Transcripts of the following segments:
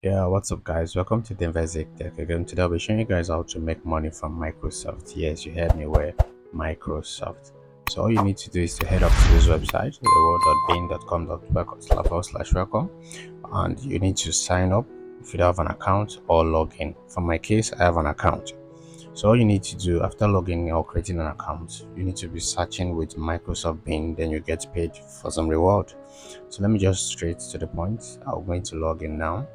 Yeah, what's up, guys? Welcome to the Invasive Tech. Again, today I'll be showing you guys how to make money from Microsoft. Yes, you heard me well, Microsoft. So all you need to do is to head up to this website, reward.bean.com.welcome, and you need to sign up if you don't have an account or log in. For my case, I have an account. So all you need to do after logging or creating an account, you need to be searching with Microsoft Bing, then you get paid for some reward. So let me just straight to the point. I'm going to log in now.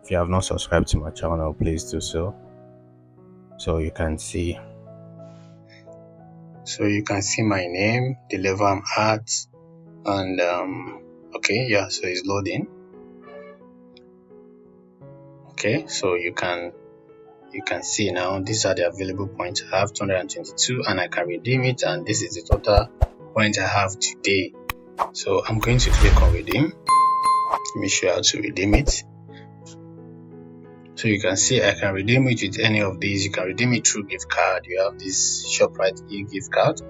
If you have not subscribed to my channel, please do so. So you can see my name, the level I'm at, and okay, yeah, so it's loading. Okay, so you can see now these are the available points. I have 222 and I can redeem it, and this is the total point I have today. So I'm going to click on redeem. Let me show you how to redeem it. So you can see I can redeem it with any of these. You can redeem it through gift card. You have this ShopRite gift card.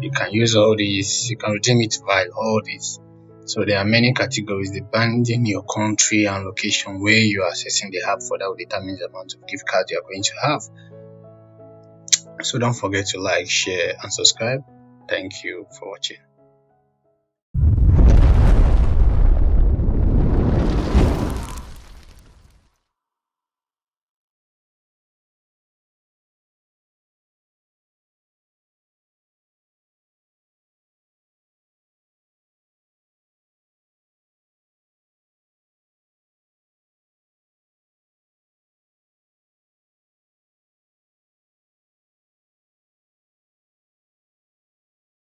You can use all these. You can redeem it via all these. So there are many categories depending your country and location where you are accessing the app for. That will determine the amount of gift card you are going to have. So don't forget to like, share, and subscribe. Thank you for watching.